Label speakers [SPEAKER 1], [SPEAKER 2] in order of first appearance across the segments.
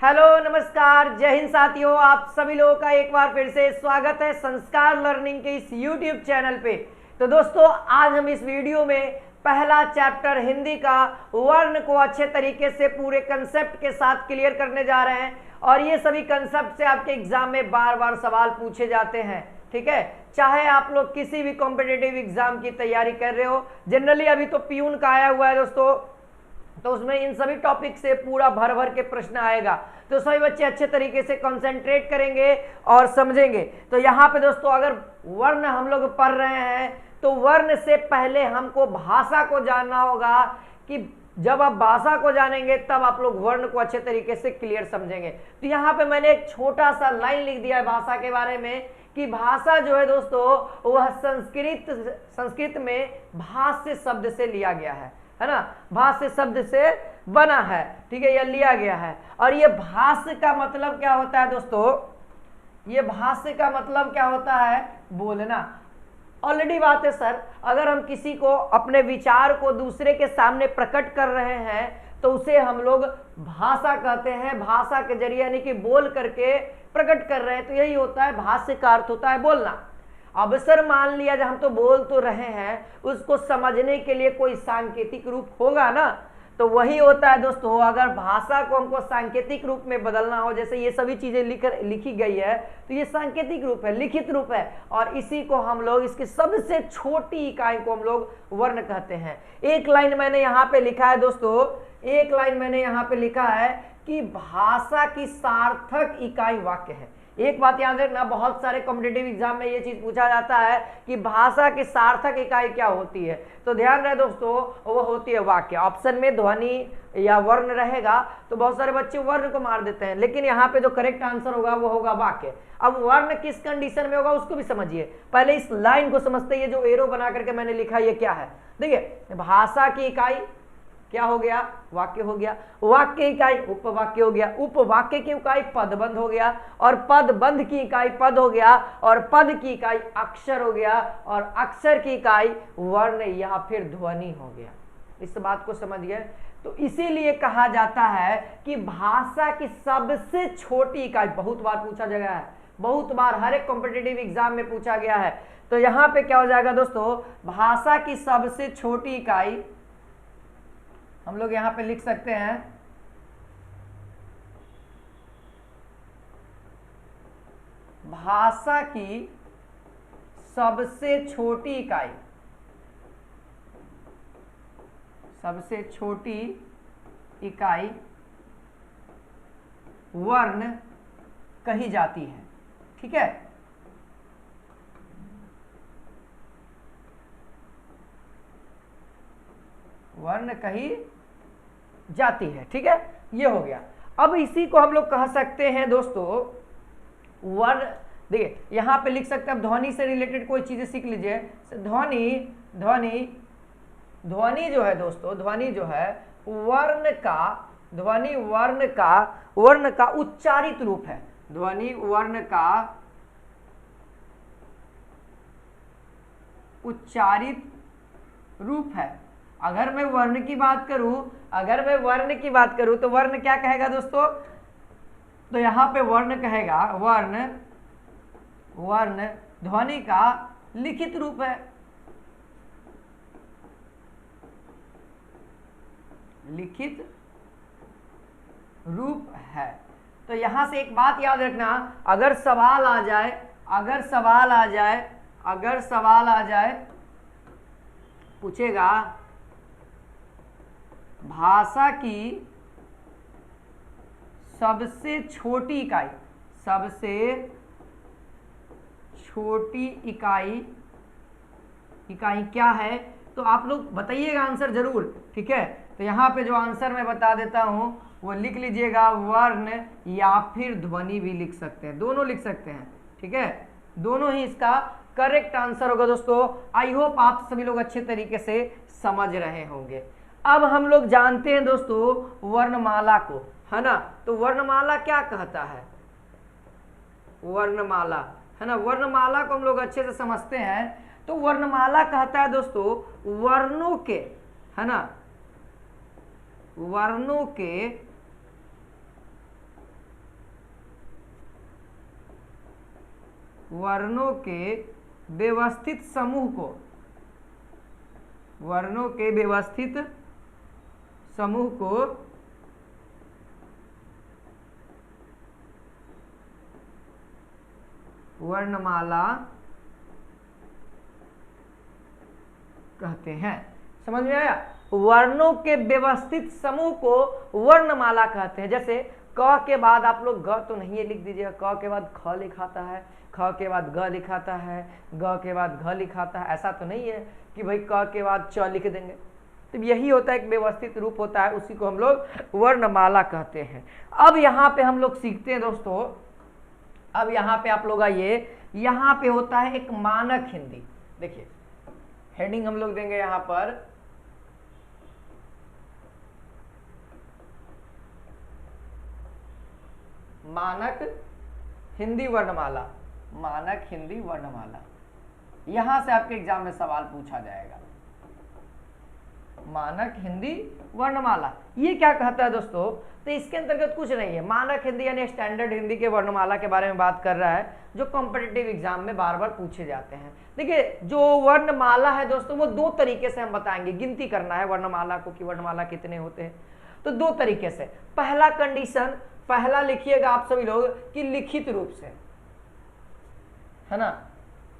[SPEAKER 1] Hello नमस्कार जय हिंद साथियों, आप सभी लोगों का एक बार फिर से स्वागत है संस्कार लर्निंग के इस यूट्यूब चैनल पे। तो दोस्तों आज हम इस वीडियो में पहला चैप्टर हिंदी का वर्ण को अच्छे तरीके से पूरे कंसेप्ट के साथ क्लियर करने जा रहे हैं और ये सभी कंसेप्ट से आपके एग्जाम में बार बार सवाल पूछे जाते हैं। ठीक है, चाहे आप लोग किसी भी कॉम्पिटिटिव एग्जाम की तैयारी कर रहे हो, जनरली अभी तो पीयून का आया हुआ है दोस्तों, तो उसमें इन सभी टॉपिक से पूरा भर भर के प्रश्न आएगा। तो सभी बच्चे अच्छे तरीके से कंसंट्रेट करेंगे और समझेंगे। तो यहाँ पे दोस्तों अगर वर्ण हम लोग पढ़ रहे हैं तो वर्ण से पहले हमको भाषा को जानना होगा कि जब आप भाषा को जानेंगे तब आप लोग वर्ण को अच्छे तरीके से क्लियर समझेंगे। तो यहाँ पे मैंने एक छोटा सा लाइन लिख दिया है भाषा के बारे में कि भाषा जो है दोस्तों वह संस्कृत में भाष्य शब्द से लिया गया है ना, भाष्य शब्द से बना है। ठीक है, यह लिया गया है। और ये भाष्य का मतलब क्या होता है दोस्तों? ये भाष्य का मतलब क्या होता है? बोलना। ऑलरेडी बात है सर, अगर हम किसी को अपने विचार को दूसरे के सामने प्रकट कर रहे हैं तो उसे हम लोग भाषा कहते हैं। भाषा के जरिए यानी कि बोल करके प्रकट कर रहे हैं, तो यही होता है भाष्य का अर्थ होता है बोलना। अब सर मान लिया जब हम तो बोल तो रहे हैं, उसको समझने के लिए कोई सांकेतिक रूप होगा ना, तो वही होता है दोस्तों। अगर भाषा को हमको सांकेतिक रूप में बदलना हो, जैसे ये सभी चीजें लिखी गई है, तो ये सांकेतिक रूप है, लिखित रूप है, और इसी को हम लोग इसकी सबसे छोटी इकाई को हम लोग वर्ण कहते हैं। एक लाइन मैंने यहाँ पे लिखा है दोस्तों, एक लाइन मैंने यहाँ पे लिखा है कि भाषा की सार्थक इकाई वाक्य है। एक बात याद रखना, बहुत सारे कॉम्पिटिटिव एग्जाम में ये चीज पूछा जाता है कि भाषा की सार्थक इकाई क्या होती है, तो ध्यान रहे दोस्तों वो होती है वाक्य। ऑप्शन में ध्वनि या वर्ण रहेगा तो बहुत सारे बच्चे वर्ण को मार देते हैं, लेकिन यहाँ पे जो करेक्ट आंसर होगा वो होगा वाक्य। अब वर्ण किस कंडीशन में होगा उसको भी समझिए, पहले इस लाइन को समझते। ये जो एरो बना करके मैंने लिखा ये क्या है? देखिए, भाषा की इकाई क्या हो गया? वाक्य हो गया। वाक्य इकाई उपवाक्य हो गया। उपवाक्य की इकाई पदबंध हो गया, और पदबंध की इकाई पद हो गया, और पद की इकाई अक्षर हो गया, और अक्षर की इकाई वर्ण या फिर ध्वनि हो गया। इस बात को समझिए। तो इसीलिए कहा जाता है कि भाषा की सबसे छोटी इकाई, बहुत बार पूछा गया है, बहुत बार हर एक कॉम्पिटिटिव एग्जाम में पूछा गया है। तो यहाँ पे क्या हो जाएगा दोस्तों? भाषा की सबसे छोटी इकाई हम लोग यहां पे लिख सकते हैं भाषा की सबसे छोटी इकाई, सबसे छोटी इकाई वर्ण कही जाती है। ठीक है, वर्ण कही जाती है। ठीक है, ये हो गया। अब इसी को हम लोग कह सकते हैं दोस्तों वर्ण। देखिए यहां पे लिख सकते हैं, ध्वनि से रिलेटेड कोई चीजें सीख लीजिए। ध्वनि ध्वनि ध्वनि जो है दोस्तों, ध्वनि जो है वर्ण का, ध्वनि वर्ण का उच्चारित रूप है। ध्वनि वर्ण का उच्चारित रूप है। अगर मैं वर्ण की बात करूं, तो वर्ण क्या कहेगा दोस्तों? तो यहां पे वर्ण कहेगा, वर्ण ध्वनि का लिखित रूप है। लिखित रूप है। तो यहां से एक बात याद रखना, अगर सवाल आ जाए पूछेगा भाषा की सबसे छोटी इकाई, सबसे छोटी इकाई क्या है, तो आप लोग बताइएगा आंसर जरूर। ठीक है, तो यहाँ पे जो आंसर मैं बता देता हूँ वो लिख लीजिएगा, वर्ण या फिर ध्वनि भी लिख सकते हैं, दोनों लिख सकते हैं। ठीक है, दोनों ही इसका करेक्ट आंसर होगा दोस्तों। आई होप आप सभी लोग अच्छे तरीके से समझ रहे होंगे। अब हम लोग जानते हैं दोस्तों वर्णमाला को, है ना। तो वर्णमाला क्या कहता है? वर्णमाला, है ना, वर्णमाला को हम लोग अच्छे से समझते हैं। तो वर्णमाला कहता है दोस्तों वर्णों के, है ना, वर्णों के वर्णों के व्यवस्थित समूह को, वर्णों के व्यवस्थित समूह को वर्णमाला कहते हैं। समझ में आया? वर्णों के व्यवस्थित समूह को वर्णमाला कहते हैं। जैसे क के बाद आप लोग ग तो नहीं लिख दीजिएगा, क के बाद ख लिखाता है, ख के बाद ग लिखाता है, ग के बाद घ लिखाता है। ऐसा तो नहीं है कि भाई क के बाद च लिख देंगे। तो यही होता है, एक व्यवस्थित रूप होता है, उसी को हम लोग वर्णमाला कहते हैं। अब यहाँ पे हम लोग सीखते हैं दोस्तों, अब यहाँ पे आप लोग आइए, यहाँ पे होता है एक मानक हिंदी। देखिए हेडिंग हम लोग देंगे यहाँ पर, मानक हिंदी वर्णमाला, मानक हिंदी वर्णमाला। यहां से आपके एग्जाम में सवाल पूछा जाएगा, मानक हिंदी वर्णमाला। ये क्या कहता है दोस्तों? तो इसके अंतर्गत कुछ नहीं है, मानक हिंदी यानी स्टैंडर्ड हिंदी के वर्णमाला के बारे में बात कर रहा है, जो कॉम्पिटिटिव एग्जाम में बार बार पूछे जाते हैं। देखिए जो वर्णमाला है दोस्तों, वो दो तरीके से हम बताएंगे। गिनती करना है वर्णमाला को कि वर्णमाला कितने होते हैं, तो दो तरीके से। पहला कंडीशन, पहला लिखिएगा आप सभी लोग कि लिखित रूप से, है ना।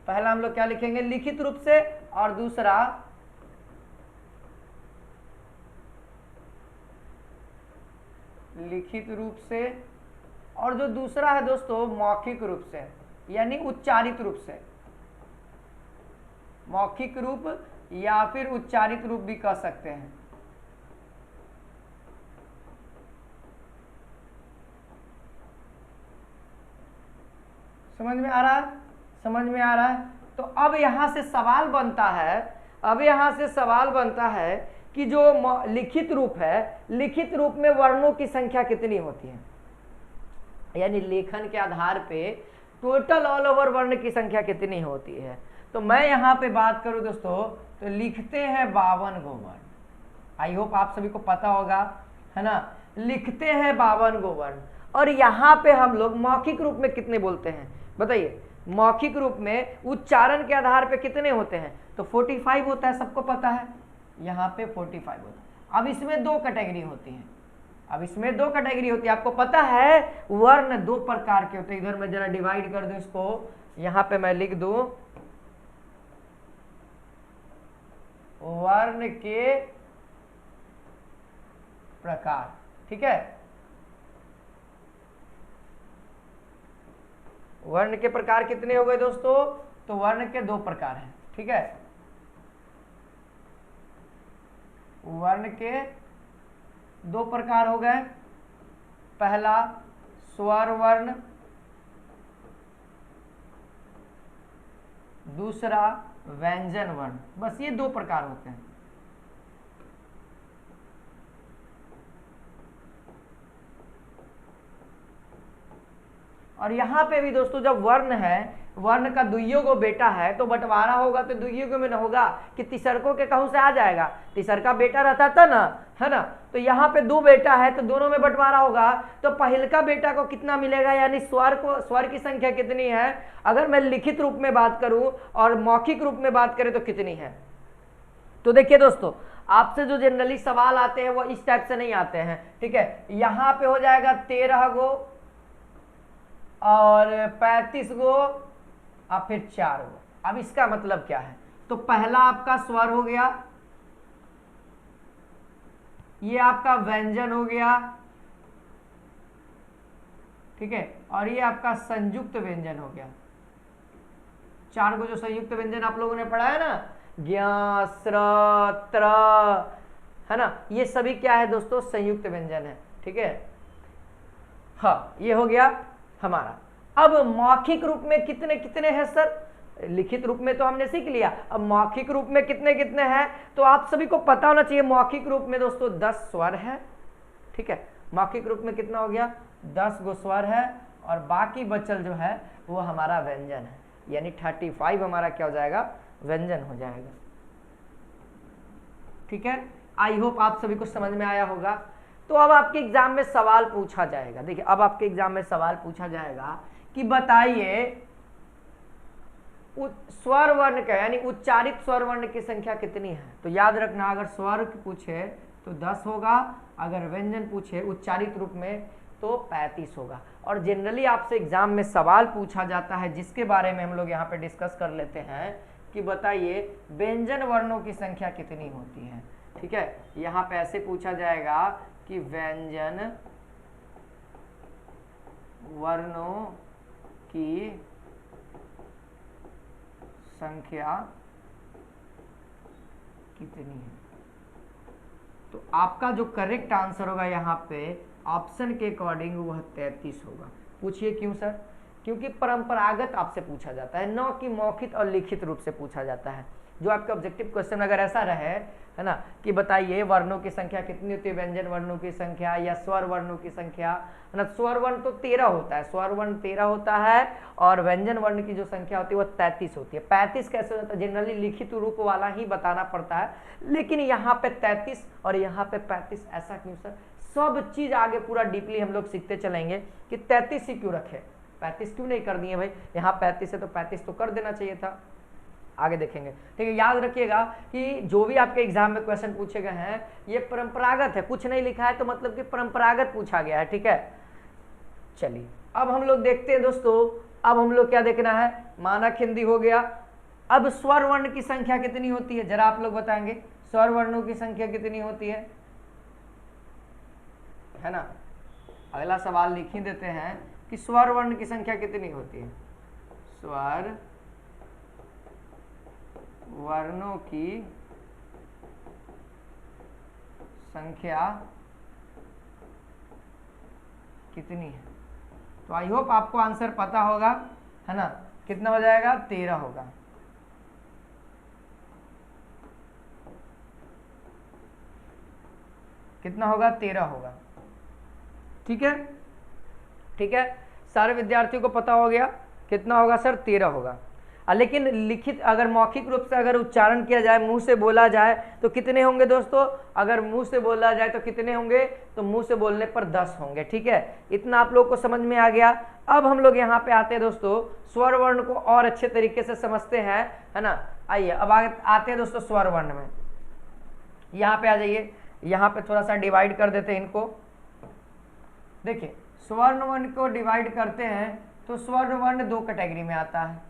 [SPEAKER 1] पहला हम लोग क्या लिखेंगे? लिखित रूप से। और दूसरा लिखित रूप से, और जो दूसरा है दोस्तों मौखिक रूप से, यानी उच्चारित रूप से। मौखिक रूप या फिर उच्चारित रूप भी कह सकते हैं। समझ में आ रहा है? समझ में आ रहा है? तो अब यहां से सवाल बनता है, अब यहां से सवाल बनता है कि जो लिखित रूप है, लिखित रूप में वर्णों की संख्या कितनी होती है, यानी लेखन के आधार पे टोटल ऑल ओवर वर्ण की संख्या कितनी होती है। तो मैं यहां पे बात करूं दोस्तों, तो लिखते हैं 52 गो वर्ण। आई होप आप सभी को पता होगा, है ना। लिखते हैं 52 गो वर्ण। और यहाँ पे हम लोग मौखिक रूप में कितने बोलते हैं बताइए? मौखिक रूप में उच्चारण के आधार पे कितने होते हैं? तो 45 होता है, सबको पता है। यहाँ पे 45 होता है। अब इसमें दो कैटेगरी होती है, अब इसमें दो कैटेगरी होती है। आपको पता है वर्ण दो प्रकार के होते हैं। इधर मैं जरा डिवाइड कर दूं इसको, यहाँ पे मैं लिख दूं वर्ण के प्रकार, ठीक है। वर्ण के प्रकार कितने हो गए दोस्तों? तो वर्ण के दो प्रकार हैं, ठीक है। वर्ण के दो प्रकार हो गए। पहला स्वर वर्ण, दूसरा व्यंजन वर्ण। बस ये दो प्रकार होते हैं। और यहाँ पे भी दोस्तों जब वर्ण है, वर्ण का दुइयों को बेटा है, तो बंटवारा होगा तो दुइयों को में न होगा कि तिसरकों के कहूं से आ जाएगा। तिसरका बेटा रहता था ना, है ना। तो यहाँ पे दो बेटा है तो दोनों में बंटवारा होगा, तो पहिलका बेटा को कितना मिलेगा, यानी स्वर की संख्या कितनी है। अगर मैं लिखित रूप में बात करूं और मौखिक रूप में बात करें तो कितनी है। तो देखिए दोस्तों, आपसे जो जनरली सवाल आते हैं वो इस टाइप से नहीं आते हैं, ठीक है। यहाँ पे हो जाएगा 13 गो और 35 गो और फिर 4 गो। अब इसका मतलब क्या है? तो पहला आपका स्वर हो गया, ये आपका व्यंजन हो गया, ठीक है, और ये आपका संयुक्त व्यंजन हो गया। 4 गो जो संयुक्त व्यंजन आप लोगों ने पढ़ा है ना, ज्ञ, स्र, त्र, है ना, ये सभी क्या है दोस्तों? संयुक्त व्यंजन है, ठीक है। हाँ, ये हो गया हमारा। अब मौखिक रूप में कितने कितने हैं सर? लिखित रूप में तो हमने सीख लिया, अब मौखिक रूप में कितने कितने हैं? तो आप सभी को पता होना चाहिए, मौखिक रूप में दोस्तों 10 स्वर है, ठीक है। मौखिक रूप में कितना हो गया? 10 गो स्वर है, और बाकी बचल जो है वो हमारा व्यंजन है, यानी 35 हमारा क्या हो जाएगा? व्यंजन हो जाएगा, ठीक है। आई होप आप सभी को समझ में आया होगा। तो अब आपके एग्जाम में सवाल पूछा जाएगा। देखिए अब आपके एग्जाम में सवाल पूछा जाएगा कि बताइए स्वर वर्ण का यानी उच्चारित स्वर वर्ण की संख्या कितनी है? तो याद रखना, अगर स्वर पूछे तो 10 होगा, अगर व्यंजन पूछे उच्चारित रूप में तो 35 होगा। और जनरली आपसे एग्जाम में सवाल पूछा जाता है जिसके बारे में हम लोग यहाँ पे डिस्कस कर लेते हैं कि बताइए व्यंजन वर्णों की संख्या कितनी होती है। ठीक है, यहाँ पे ऐसे पूछा जाएगा कि व्यंजन वर्णों की संख्या कितनी है। तो आपका जो करेक्ट आंसर होगा यहाँ पे ऑप्शन के अकॉर्डिंग वह 33 होगा। पूछिए क्यों सर? क्योंकि परंपरागत आपसे पूछा जाता है, न कि मौखिक और लिखित रूप से पूछा जाता है। जो आपका ऑब्जेक्टिव क्वेश्चन अगर ऐसा रहे है ना कि बताइए वर्णों की संख्या कितनी होती है, व्यंजन वर्णों की संख्या या स्वर वर्णों की संख्या, है ना। स्वर वर्ण तो 13 होता है, स्वर वर्ण 13 होता है और व्यंजन वर्ण की जो संख्या होती है वो 33 होती है। 35 कैसे होता है? जनरली लिखित रूप वाला ही बताना पड़ता है, लेकिन यहाँ पे 33 और यहाँ पे 35, ऐसा क्यों सर? सब चीज आगे पूरा डीपली हम लोग सीखते चलेंगे कि 33 ही क्यों रखे, 35 क्यों नहीं कर दिए भाई। यहाँ 35 है तो 35 तो कर देना चाहिए था, आगे देखेंगे। ठीक है, याद रखिएगा कि जो भी आपके एग्जाम में क्वेश्चन पूछे गए हैं ये परंपरागत है, कुछ नहीं लिखा है तो मतलब कि परंपरागत पूछा गया है। ठीक है, चलिए अब हम लोग देखते हैं दोस्तों, अब हम लोग क्या देखना है, मानक हिंदी हो गया। अब स्वर वर्ण की संख्या कितनी होती है जरा आप लोग बताएंगे, स्वर वर्णों की संख्या कितनी होती है ना। अगला सवाल लिख ही देते हैं कि स्वर वर्ण की संख्या कितनी होती है। स्वर वर्णों की संख्या कितनी है? तो आई होप आपको आंसर पता होगा, है ना। कितना हो जाएगा? 13 होगा। कितना होगा? 13 होगा। ठीक है, ठीक है, सारे विद्यार्थियों को पता हो गया कितना होगा सर? 13 होगा। लेकिन लिखित अगर मौखिक रूप से अगर उच्चारण किया जाए, मुंह से बोला जाए तो कितने होंगे दोस्तों? अगर मुंह से बोला जाए तो कितने होंगे? तो मुंह से बोलने पर 10 होंगे। ठीक है, इतना आप लोग को समझ में आ गया। अब हम लोग यहाँ पे आते हैं दोस्तों, स्वर वर्ण को और अच्छे तरीके से समझते हैं, है ना। आइए अब आते हैं दोस्तों स्वर वर्ण में। यहाँ पे आ जाइए, यहाँ पे थोड़ा सा डिवाइड कर देते हैं इनको। देखिए स्वर्ण वर्ण को डिवाइड करते हैं तो स्वर्ण वर्ण 2 कैटेगरी में आता है,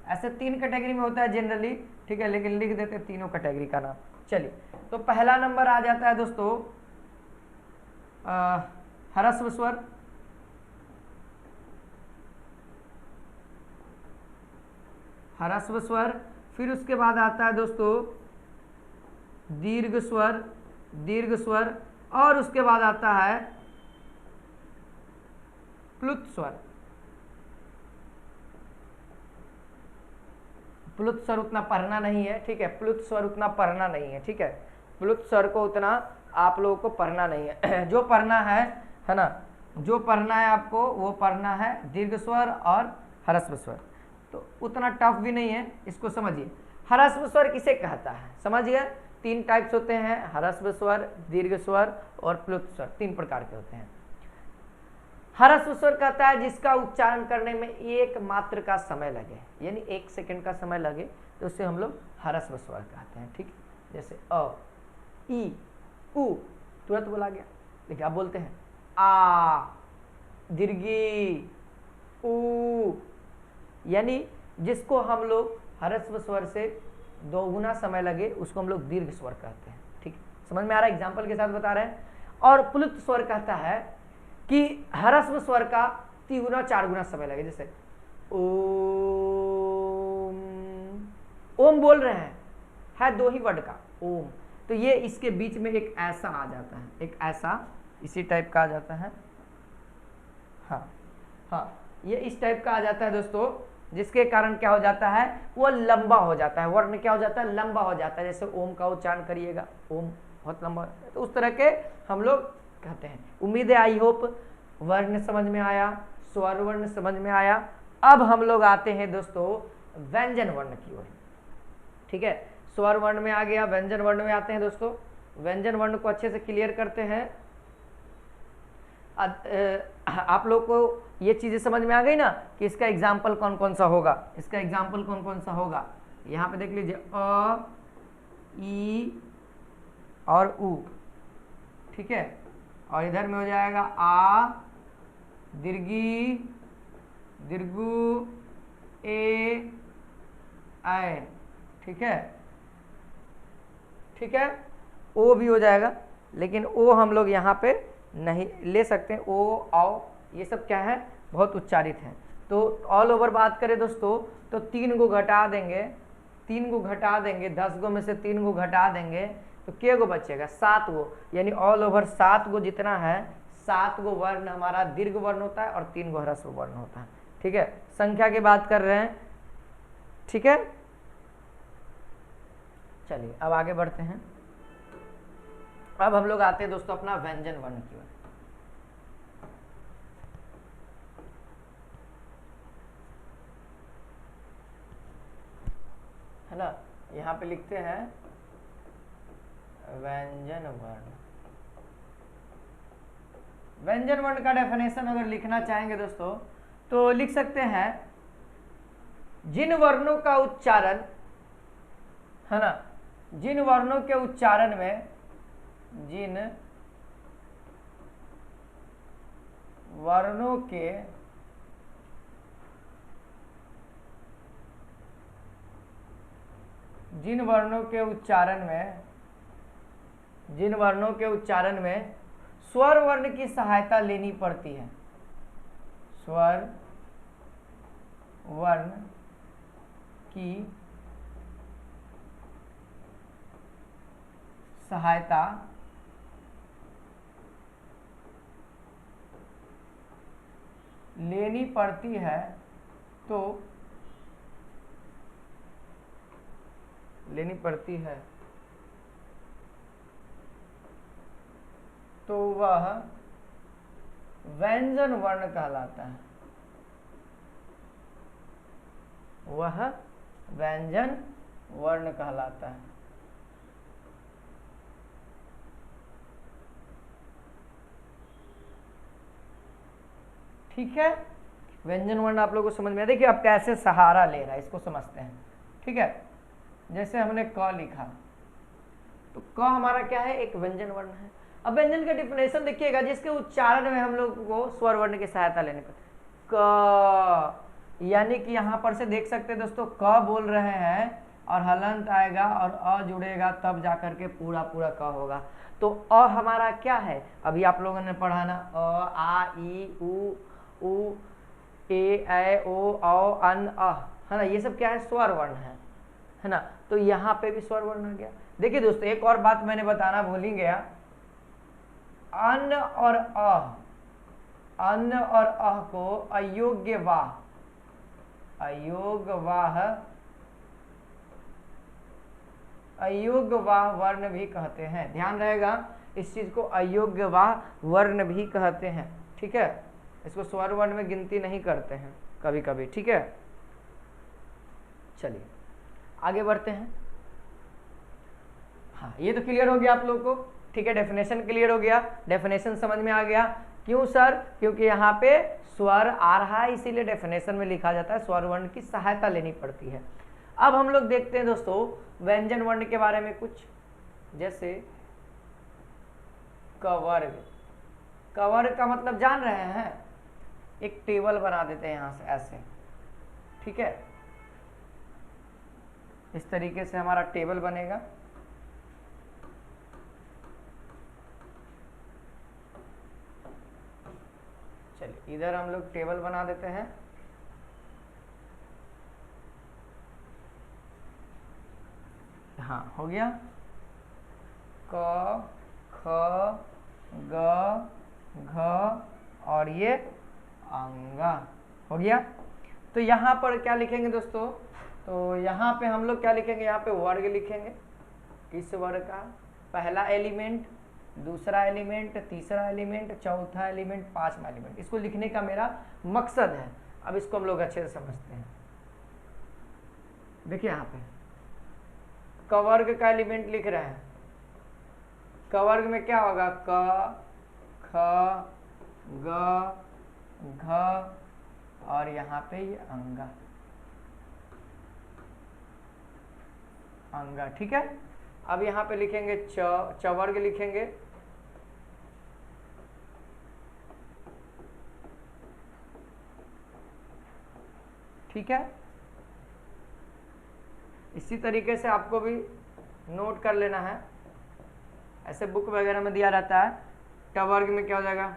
[SPEAKER 1] ऐसे 3 कैटेगरी में होता है जनरली। ठीक है, लेकिन लिख देते हैं तीनों कैटेगरी का नाम। चलिए, तो पहला नंबर आ जाता है दोस्तों ह्रस्व स्वर, ह्रस्व स्वर। फिर उसके बाद आता है दोस्तों दीर्घ स्वर, दीर्घ स्वर। और उसके बाद आता है प्लुत स्वर। प्लुत स्वर उतना पढ़ना नहीं है, ठीक है, प्लुत स्वर उतना पढ़ना नहीं है। ठीक है, प्लुत स्वर को उतना आप लोगों को पढ़ना नहीं है। जो पढ़ना है ना, जो पढ़ना है आपको वो पढ़ना है दीर्घ स्वर और ह्रस्व स्वर। तो उतना टफ भी नहीं है, इसको समझिए। ह्रस्व स्वर किसे कहता है समझिए? 3 टाइप्स होते हैं, ह्रस्व स्वर, दीर्घ स्वर और प्लुत स्वर, 3 प्रकार के होते हैं। ह्रस्व स्वर कहता है जिसका उच्चारण करने में 1 मात्र का समय लगे, यानी 1 सेकंड का समय लगे, तो उसे हम लोग ह्रस्व स्वर कहते हैं। ठीक, जैसे अ, ई, उ तुरंत बोला गया। देखिए आप बोलते हैं आ, दीर्घी, उ, यानी जिसको हम लोग ह्रस्व स्वर से 2 गुना समय लगे उसको हम लोग दीर्घ स्वर कहते हैं। ठीक, समझ में आ रहा है? एग्जाम्पल के साथ बता रहे हैं। और प्लुत स्वर कहता है कि ह्रस्व स्वर का 3 गुना 4 गुना समय लगे, जैसे ओम, ओम बोल रहे हैं, है 2 ही वर्ड का ओम, तो ये इसके बीच में एक ऐसा आ जाता है, एक ऐसा इसी टाइप का आ जाता है। हाँ हाँ, ये इस टाइप का आ जाता है दोस्तों, जिसके कारण क्या हो जाता है, वो लंबा हो जाता है, वर्ण क्या हो जाता है, लंबा हो जाता है। जैसे ओम का उच्चारण करिएगा, ओम बहुत लंबा, तो उस तरह के हम लोग कहते हैं। उम्मीद है आई होप वर्ण समझ में आया, स्वर वर्ण समझ में आया। अब हम लोग आते हैं दोस्तों व्यंजन वर्ण की ओर। ठीक है, स्वर वर्ण में आ गया, व्यंजन वर्ण में आते हैं दोस्तों। व्यंजन वर्ण को अच्छे से क्लियर करते हैं। आप लोग को ये चीज़ें समझ में आ गई ना कि इसका एग्जाम्पल कौन कौन सा होगा, इसका एग्जाम्पल कौन कौन सा होगा। यहाँ पे देख लीजिए अ, ई और उ, ठीक है। और इधर में हो जाएगा आ, दीर्घी, दीर्घु, ए, आय, ठीक है, ठीक है। ओ भी हो जाएगा, लेकिन ओ हम लोग यहाँ पे नहीं ले सकते। ओ, आओ, ये सब क्या है, बहुत उच्चारित है। तो ऑल ओवर बात करें दोस्तों तो 3 गो घटा देंगे, 3 गो घटा देंगे, 10 गो में से 3 गो घटा देंगे तो क्या गो बचेगा, 7 गो। यानी ऑल ओवर 7 गो जितना है, 7 गो वर्ण हमारा दीर्घ वर्ण होता है और 3 गो ह्रस्व वर्ण होता है, ठीक है। संख्या की बात कर रहे हैं, ठीक है। चलिए अब आगे बढ़ते हैं। अब हम लोग आते हैं दोस्तों अपना व्यंजन वर्ण की ओर। है ना, यहाँ पे लिखते हैं व्यंजन वर्ण। व्यंजन वर्ण का डेफिनेशन अगर लिखना चाहेंगे दोस्तों तो लिख सकते हैं, जिन वर्णों का उच्चारण, है ना, जिन वर्णों के उच्चारण में, जिन वर्णों के जिन वर्णों के उच्चारण में, जिन वर्णों के उच्चारण में स्वर वर्ण की सहायता लेनी पड़ती है, स्वर वर्ण की सहायता लेनी पड़ती है, तो लेनी पड़ती है तो वह व्यंजन वर्ण कहलाता है, वह व्यंजन वर्ण कहलाता है। ठीक है, व्यंजन वर्ण आप लोगों को समझ में, देखिए अब कैसे सहारा ले रहा है इसको समझते हैं, ठीक है। जैसे हमने क लिखा तो क हमारा क्या है, एक व्यंजन वर्ण है। अब व्यंजन का डिफिनेशन देखिएगा, जिसके उच्चारण में हम लोग को स्वर वर्ण की सहायता लेने पर, क, यानी कि यहां पर से देख सकते हैं दोस्तों, क बोल रहे हैं और हलंत आएगा और अ जुड़ेगा तब जाकर के पूरा पूरा क होगा। तो अ हमारा क्या है, अभी आप लोगों ने पढ़ा ना, अ, आ, ई, उ, ए, ऐ, ओ, औ, अन, अ, है ना, ये सब क्या है, स्वर वर्ण है ना। तो यहाँ पे भी स्वर वर्ण आ गया। देखिए दोस्तों एक और बात मैंने बताना भूल ही गया, अन और अ, अन और अह को अयोग्य वाह, अयोग्य वाह वर्ण भी कहते हैं। ध्यान रहेगा इस चीज को, अयोग्य वाह वर्ण भी कहते हैं, ठीक है। इसको स्वर वर्ण में गिनती नहीं करते हैं कभी कभी, ठीक है। चलिए आगे बढ़ते हैं। हाँ ये तो क्लियर हो गया आप लोग को, ठीक है। डेफिनेशन क्लियर हो गया, डेफिनेशन समझ में आ गया। क्यों सर, क्योंकि यहाँ पे स्वर आ रहा है इसीलिए डेफिनेशन में लिखा जाता है, स्वर वर्ण की सहायता लेनी पड़ती है। अब हम लोग देखते हैं दोस्तों व्यंजन वर्ण के बारे में कुछ, जैसे कवर्ग। कवर्ग का मतलब जान रहे हैं, एक टेबल बना देते हैं यहां से ऐसे, ठीक है। इस तरीके से हमारा टेबल बनेगा, चलिए इधर हम लोग टेबल बना देते हैं। हाँ हो गया, क, ख, ग, घ और ये अंगा हो गया। तो यहाँ पर क्या लिखेंगे दोस्तों, तो यहाँ पे हम लोग क्या लिखेंगे, यहाँ पे वर्ग लिखेंगे। किस वर्ग का, पहला एलिमेंट, दूसरा एलिमेंट, तीसरा एलिमेंट, चौथा एलिमेंट, पांचवा एलिमेंट। इसको लिखने का मेरा मकसद है, अब इसको हम लोग अच्छे से समझते हैं। देखिए यहाँ पे कवर्ग का एलिमेंट लिख रहे हैं, कवर्ग में क्या होगा, क, ख, ग, घ और यहाँ पे ये अंगा, अंगा। ठीक है, अब यहाँ पे लिखेंगे च, चवर्ग लिखेंगे, ठीक है। इसी तरीके से आपको भी नोट कर लेना है, ऐसे बुक वगैरह में दिया रहता है। ट वर्ग में क्या हो जाएगा,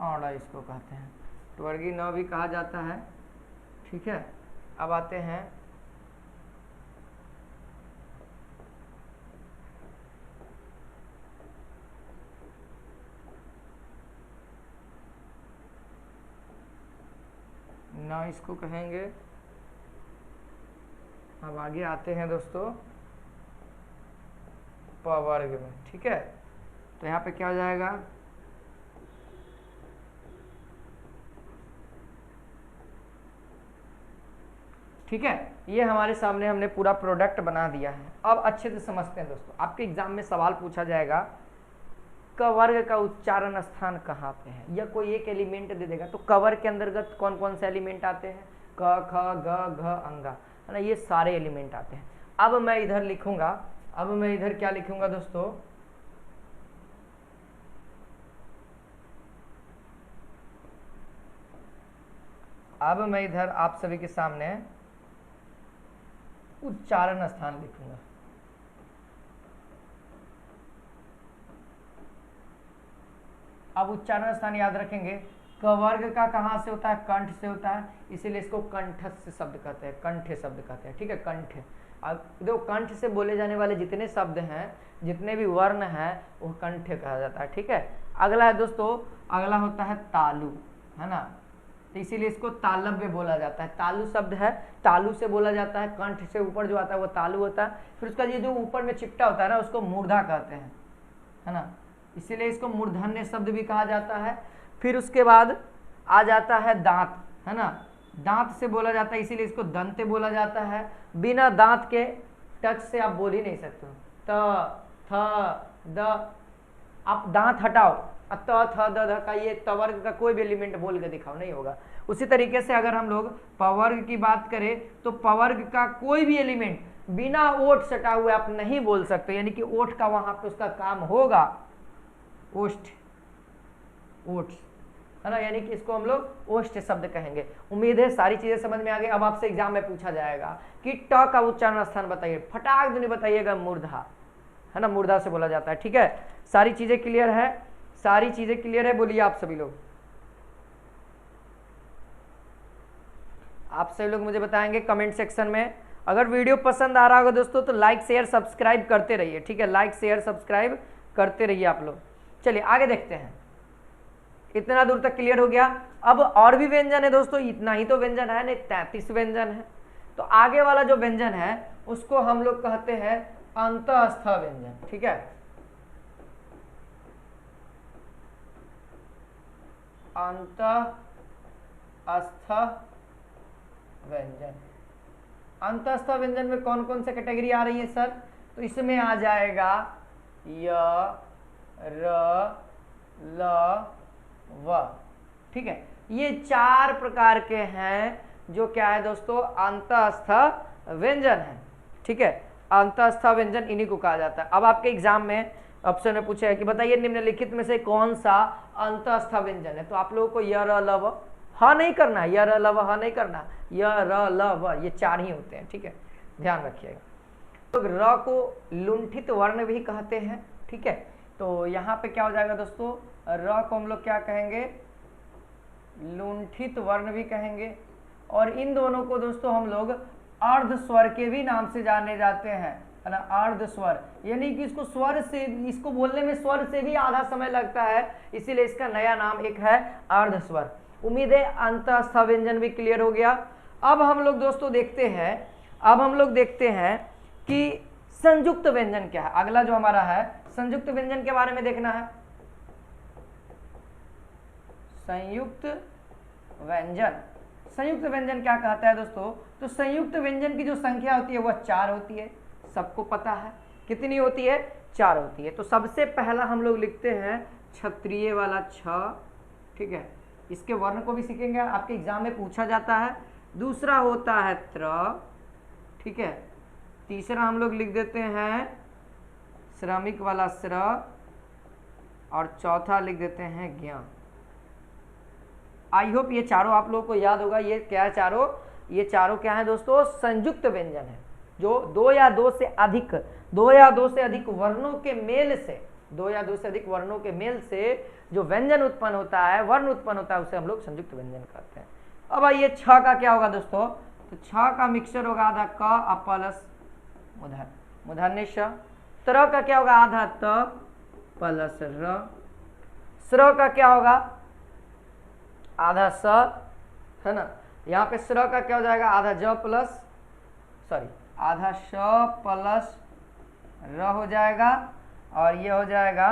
[SPEAKER 1] औड़ा इसको कहते हैं, टवर्गी न भी कहा जाता है, ठीक है। अब आते हैं न, इसको कहेंगे। अब आगे आते हैं दोस्तों प वर्ग में, ठीक है। तो यहाँ पे क्या हो जाएगा, ठीक है। ये हमारे सामने हमने पूरा प्रोडक्ट बना दिया है। अब अच्छे से समझते हैं दोस्तों, आपके एग्जाम में सवाल पूछा जाएगा क वर्ग का उच्चारण स्थान कहाँ पे है, या कोई एक एलिमेंट दे देगा। तो कवर के अंतर्गत कौन कौन से एलिमेंट आते हैं, क, ख, ग, घ, अंगा, है ना, ये सारे एलिमेंट आते हैं। अब मैं इधर लिखूंगा, अब मैं इधर क्या लिखूंगा दोस्तों, अब मैं इधर आप सभी के सामने उच्चारण स्थान लिखूंगा। अब उच्चारण स्थान याद रखेंगे, क वर्ग का कहाँ से होता है, कंठ से होता है, इसीलिए इसको कंठस्थ शब्द कहते हैं, कंठ शब्द कहते हैं, ठीक है, कंठ। अब देखो कंठ से बोले जाने वाले जितने शब्द हैं, जितने भी वर्ण हैं, वो कंठ कहा जाता है, ठीक है। अगला है दोस्तों, अगला होता है तालु, है ना, तो इसीलिए इसको तालव्य बोला जाता है। तालु शब्द है, तालु से बोला जाता है, कंठ से ऊपर जो आता है वो तालु होता है। फिर उसका ये जो ऊपर में चिपटा होता है ना, उसको मूर्धा कहते हैं, है ना, इसीलिए इसको मूर्धन्य शब्द भी कहा जाता है। फिर उसके बाद आ जाता है दांत, है ना, दांत से बोला जाता है, इसीलिए इसको दंत बोला जाता है। बिना दांत के टच से आप बोल ही नहीं सकते। त, थ, द, आप दांत हटाओ, त, थ, द, ध का ये तवर्ग का कोई भी एलिमेंट बोल के दिखाओ, नहीं होगा। उसी तरीके से अगर हम लोग पवर्ग की बात करें, तो पवर्ग का कोई भी एलिमेंट बिना ओठ सटा हुए आप नहीं बोल सकते, यानी कि ओठ का वहां पे उसका काम होगा, ओष्ठ, ओठ, है ना, यानी कि इसको हम लोग ओष्ठ शब्द कहेंगे। उम्मीद है सारी चीजें समझ में आ गई। अब आपसे एग्जाम में पूछा जाएगा कि ट का उच्चारण स्थान बताइए, फटाक दुनी बताइएगा, मूर्धा, है ना, मूर्धा से बोला जाता है, ठीक है। सारी चीजें क्लियर है, सारी चीजें क्लियर है, बोलिए आप सभी लोग। आप सभी लोग मुझे बताएंगे कमेंट सेक्शन में। अगर वीडियो पसंद आ रहा होगा दोस्तों तो लाइक शेयर सब्सक्राइब करते रहिए, ठीक है, लाइक शेयर सब्सक्राइब करते रहिए आप लोग। चलिए आगे देखते हैं, इतना दूर तक क्लियर हो गया। अब और भी व्यंजन है दोस्तों, इतना ही तो व्यंजन है नहीं, 33 व्यंजन है। तो आगे वाला जो व्यंजन है उसको हम लोग कहते हैं अंतःस्थ व्यंजन, ठीक है, अंतःस्थ व्यंजन। अंतःस्थ व्यंजन में कौन कौन से कैटेगरी आ रही है सर, तो इसमें आ जाएगा य, र, ल, व, ठीक है। ये 4 प्रकार के हैं जो क्या है दोस्तों, अंतःस्थ व्यंजन है, ठीक है। अंतःस्थ व्यंजन इन्हीं को कहा जाता है। अब आपके एग्जाम में ऑप्शन में पूछा है कि बताइए निम्नलिखित में से कौन सा अंतःस्थ व्यंजन है, तो आप लोगों को य, र, ल, व हाँ नहीं करना, य, र, ल, व हाँ नहीं करना, य, र, ल, व ये 4 ही होते हैं, ठीक है, ध्यान रखिएगा। तो र को लुंठित वर्ण भी कहते हैं, ठीक है। तो यहाँ पे क्या हो जाएगा दोस्तों, र को हम लोग क्या कहेंगे, लुंठित वर्ण भी कहेंगे। और इन दोनों को दोस्तों हम लोग अर्ध स्वर के भी नाम से जाने जाते हैं, है ना, अर्ध स्वर, यानी कि इसको स्वर से, इसको बोलने में स्वर से भी आधा समय लगता है, इसीलिए इसका नया नाम एक है अर्ध स्वर। उम्मीद है अंतःस्थ व्यंजन भी क्लियर हो गया। अब हम लोग दोस्तों देखते हैं, अब हम लोग देखते हैं कि संयुक्त व्यंजन क्या है। अगला जो हमारा है संयुक्त व्यंजन के बारे में देखना है। संयुक्त व्यंजन, संयुक्त व्यंजन क्या कहता है दोस्तों? तो संयुक्त व्यंजन की जो संख्या होती है वह 4 होती है, सबको पता है। कितनी होती है? 4 होती है। तो सबसे पहला हम लोग लिखते हैं क्षत्रिय वाला 6, ठीक है। इसके वर्ण को भी सीखेंगे, आपके एग्जाम में पूछा जाता है। दूसरा होता है त्र, ठीक है। तीसरा हम लोग लिख देते हैं श्रमिक वाला श्र, और चौथा लिख देते हैं ज्ञ। आई होप ये चारों आप लोगों को याद होगा। ये क्या है चारों? ये चारों क्या है दोस्तों? संयुक्त व्यंजन है, जो 2 या 2 से अधिक वर्णों के मेल से, 2 या 2 से अधिक वर्णों के मेल से जो व्यंजन उत्पन्न होता है, वर्ण उत्पन्न होता है, उसे हम लोग संयुक्त व्यंजन कहते हैं। अब आइए 6 का क्या होगा दोस्तों? तो 6 का मिक्सचर होगा आधा क प्लस मूर्धन्य ष। त्र का क्या होगा? आधा त प्लस र। स्र का क्या होगा? आधा स, है ना। यहाँ पे स्र का क्या हो जाएगा? आधा ज प्लस आधा श प्लस र हो जाएगा, और ये हो जाएगा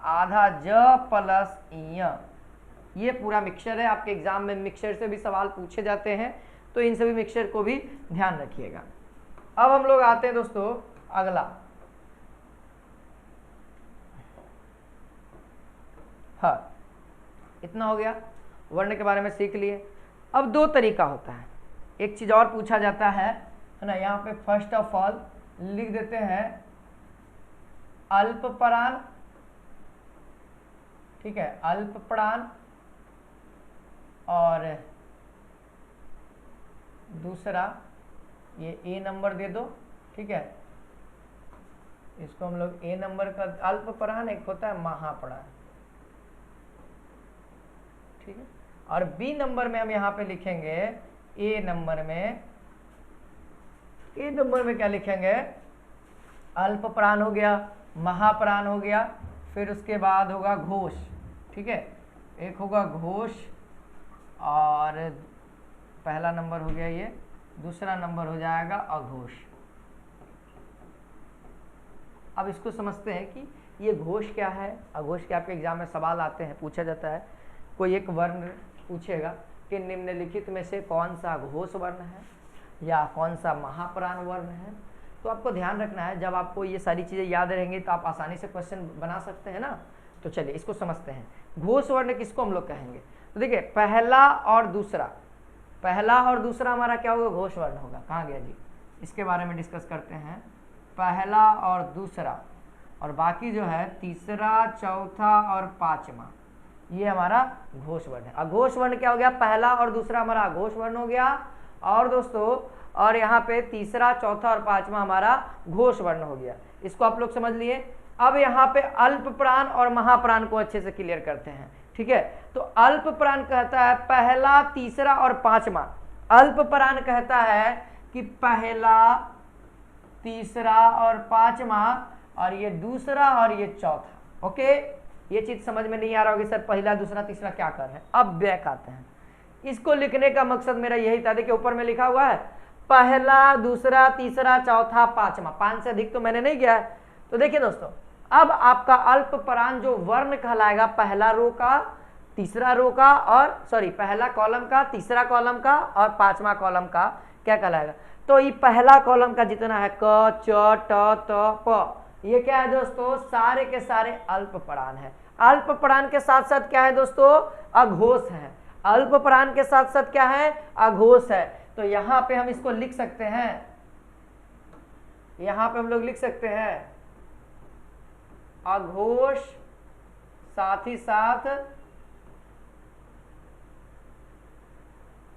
[SPEAKER 1] आधा ज प्लस य। ये पूरा मिक्सचर है। आपके एग्जाम में मिक्सचर से भी सवाल पूछे जाते हैं, तो इन सभी मिक्सचर को भी ध्यान रखिएगा। अब हम लोग आते हैं दोस्तों अगला। हाँ, इतना हो गया, वर्ण के बारे में सीख लिए। अब 2 तरीका होता है। एक चीज और पूछा जाता है ना, यहाँ पे फर्स्ट ऑफ ऑल लिख देते हैं अल्पप्राण, ठीक है, अल्पप्राण, और दूसरा ये ए नंबर दे दो, ठीक है। इसको हम लोग ए नंबर का अल्पप्राण, एक होता है महाप्राण, ठीक है। और बी नंबर में हम यहाँ पे लिखेंगे ए नंबर में क्या लिखेंगे? अल्पप्राण हो गया, महाप्राण हो गया, फिर उसके बाद होगा घोष, ठीक है। एक होगा घोष, और पहला नंबर हो गया ये, दूसरा नंबर हो जाएगा अघोष। अब इसको समझते हैं कि ये घोष क्या है, अघोष क्या। आपके एग्जाम में सवाल आते हैं, पूछा जाता है, कोई एक वर्ण पूछेगा कि निम्नलिखित में से कौन सा घोष वर्ण है या कौन सा महाप्राण वर्ण है। तो आपको ध्यान रखना है, जब आपको ये सारी चीज़ें याद रहेंगी तो आप आसानी से क्वेश्चन बना सकते हैं ना। तो चलिए इसको समझते हैं। घोष वर्ण किसको हम लोग कहेंगे? तो देखिए पहला और दूसरा हमारा क्या होगा? घोष वर्ण होगा। कहाँ गया जी? इसके बारे में डिस्कस करते हैं। पहला और दूसरा, और बाकी जो है तीसरा, चौथा और पांचवा, ये हमारा घोष वर्ण है। अघोष वर्ण क्या हो गया? पहला और दूसरा हमारा अघोष वर्ण हो गया, और दोस्तों और यहाँ पे तीसरा, चौथा और पांचवा हमारा घोष वर्ण हो गया। इसको आप लोग समझ लिए। अब यहाँ पे अल्पप्राण और महाप्राण को अच्छे से क्लियर करते हैं, ठीक है। तो अल्पप्राण कहता है पहला, तीसरा और पांचवा। अल्पप्राण कहता है कि पहला, तीसरा और पांचवा, और ये दूसरा और ये चौथा। ओके, ये चीज समझ में नहीं आ रहा होगी सर पहला, दूसरा, तीसरा क्या कर रहे हैं। अब बैक आते हैं। इसको लिखने का मकसद मेरा यही था। देखिए ऊपर में लिखा हुआ है पहला, दूसरा, तीसरा, चौथा, पांचवा। 5 से अधिक तो मैंने नहीं किया है। तो देखिए दोस्तों, अब आपका अल्पप्राण जो वर्ण कहलाएगा, पहला रो का, तीसरा रो का, और पहला कॉलम का, तीसरा कॉलम का और पांचवा कॉलम का क्या कहलाएगा? तो ये पहला कॉलम का जितना है क, च, ट, त, प, ये क्या है दोस्तों? सारे के सारे अल्पप्राण है। अल्पप्राण के साथ साथ क्या है दोस्तों? अघोष है। अल्पप्राण के साथ साथ क्या है? अघोष है। तो यहां पे हम इसको लिख सकते हैं, यहां पे हम लोग लिख सकते हैं अघोष, साथ ही साथ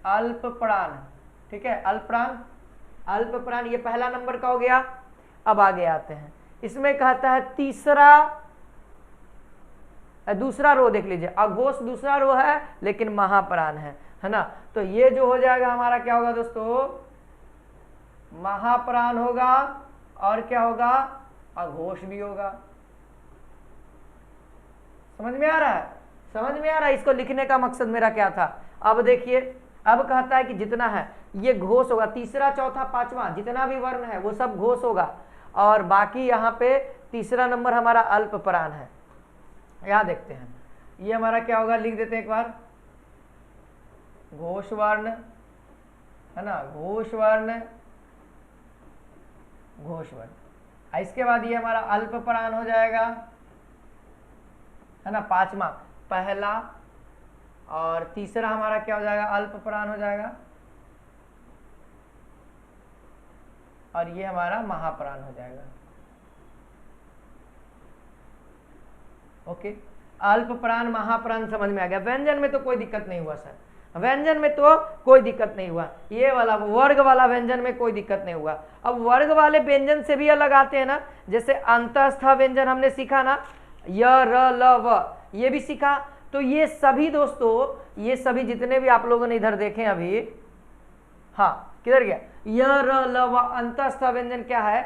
[SPEAKER 1] अल्पप्राण, ठीक है। अल्पप्राण ये पहला नंबर का हो गया। अब आगे आते हैं, इसमें कहता है दूसरा रो देख लीजिए, अघोष दूसरा रो है लेकिन महाप्राण है ना। तो ये जो हो जाएगा हमारा क्या होगा दोस्तों? महाप्राण होगा, और क्या होगा? अघोष भी होगा। समझ में आ रहा है? समझ में आ रहा है? इसको लिखने का मकसद मेरा क्या था। अब देखिए, अब कहता है कि जितना है ये घोष होगा, तीसरा, चौथा, पांचवा जितना भी वर्ण है वो सब घोष होगा, और बाकी यहाँ पे तीसरा नंबर हमारा अल्पप्राण है। यहाँ देखते हैं ये हमारा क्या होगा, लिख देते हैं एक बार। घोष वर्ण है ना, घोष वर्ण, घोष वर्ण। इसके बाद ये हमारा अल्प प्राण हो जाएगा, है ना, पांचवा पहला, और तीसरा हमारा क्या हो जाएगा, अल्प प्राण हो जाएगा, और ये हमारा महाप्राण हो जाएगा। ओके, अल्प प्राण महाप्राण समझ में आ गया। व्यंजन में तो कोई दिक्कत नहीं हुआ सर, व्यंजन में तो कोई दिक्कत नहीं हुआ, ये वाला वर्ग वाला व्यंजन में कोई दिक्कत नहीं हुआ। अब वर्ग वाले व्यंजन से भी अलग आते हैं ना, जैसे अंतस्थ व्यंजन हमने सीखा ना, य र ल व, ये भी सीखा। तो ये सभी दोस्तों, ये सभी जितने भी आप लोगों ने इधर देखे अभी, हाँ किधर गया, य र ल व अंतस्थ व्यंजन क्या है,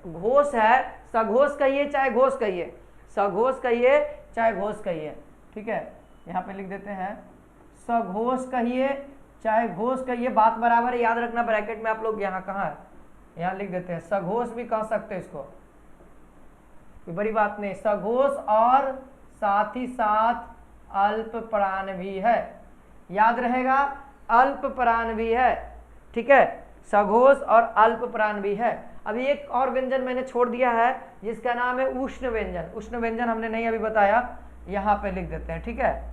[SPEAKER 1] घोष है, सघोष कहिए चाहे घोष कहिए, सघोष कहिए चाहे घोष कहिए, ठीक है, यहाँ पे लिख देते हैं सघोष कहिए चाहे घोष कहिए, बात बराबर है, याद रखना ब्रैकेट में आप लोग, यहाँ कहाँ है, यहाँ लिख देते हैं, सघोष भी कह सकते हैं इसको, कोई बड़ी बात नहीं, सघोष और साथ ही साथ अल्प प्राण भी है, याद रहेगा, अल्प प्राण भी है, ठीक है, सघोष और अल्प प्राण भी है। अभी एक और व्यंजन मैंने छोड़ दिया है जिसका नाम है उष्ण व्यंजन, उष्ण व्यंजन हमने नहीं अभी बताया, यहां पे लिख देते हैं, ठीक है,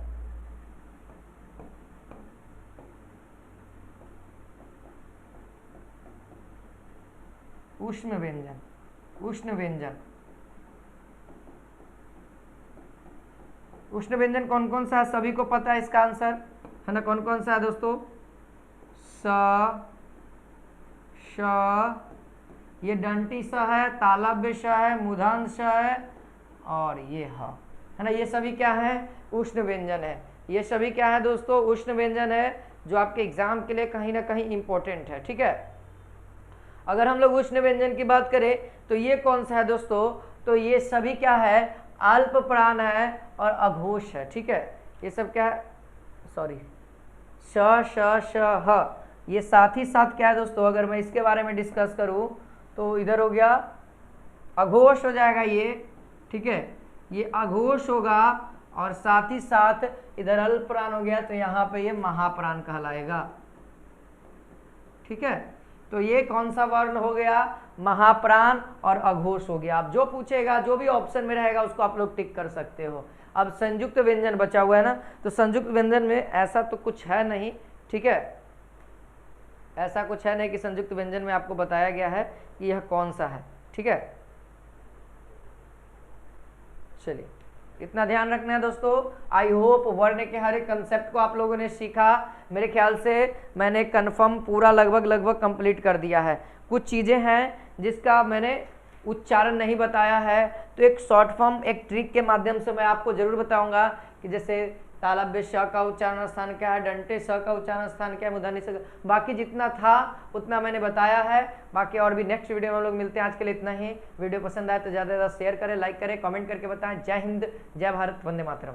[SPEAKER 1] उष्ण व्यंजन, उष्ण व्यंजन, उष्ण व्यंजन कौन कौन सा है, सभी को पता है इसका आंसर, है ना, कौन कौन सा है दोस्तों, स, श, ये दंती स है, तालव्य श है, मूर्धन्य श है, और ये ह, है ना, ये सभी क्या है, उष्ण व्यंजन है। ये सभी क्या है दोस्तों, उष्ण व्यंजन है, जो आपके एग्जाम के लिए कहीं ना कहीं इंपॉर्टेंट है, ठीक है। अगर हम लोग उष्ण व्यंजन की बात करें तो ये कौन सा है दोस्तों, तो ये सभी क्या है, अल्प प्राण है और अघोष है, ठीक है, ये सब क्या है, सॉरी, श श श ह, ये साथ ही साथ क्या है दोस्तों, अगर मैं इसके बारे में डिस्कस करूं तो इधर हो गया अघोष हो जाएगा ये, ठीक है, ये अघोष होगा, और साथ ही साथ इधर अल्प प्राण हो गया, तो यहाँ पे ये महाप्राण कहलाएगा, ठीक है। तो ये कौन सा वर्ण हो गया, महाप्राण और अघोष हो गया। अब जो पूछेगा, जो भी ऑप्शन में रहेगा उसको आप लोग टिक कर सकते हो। अब संयुक्त व्यंजन बचा हुआ है ना, तो संयुक्त व्यंजन में ऐसा तो कुछ है नहीं, ठीक है, ऐसा कुछ है नहीं कि संयुक्त व्यंजन में आपको बताया गया है कि यह कौन सा है, ठीक है। चलिए, इतना ध्यान रखना है दोस्तों। आई होप वर्ण के हर एक कंसेप्ट को आप लोगों ने सीखा। मेरे ख्याल से मैंने कंफर्म पूरा लगभग कंप्लीट कर दिया है। कुछ चीज़ें हैं जिसका मैंने उच्चारण नहीं बताया है, तो एक शॉर्ट फॉर्म, एक ट्रिक के माध्यम से मैं आपको जरूर बताऊंगा कि जैसे तालव्य श का उच्चारण स्थान क्या है, डंटे स का उच्चारण स्थान क्या है, मूर्धन्य स, बाकी जितना था उतना मैंने बताया है। बाकी और भी नेक्स्ट वीडियो में हम लोग मिलते हैं। आज के लिए इतना ही। वीडियो पसंद आए तो ज़्यादा से ज़्यादा शेयर करें, लाइक करें, कमेंट करके बताएं। जय हिंद, जय भारत, वंदे मातरम।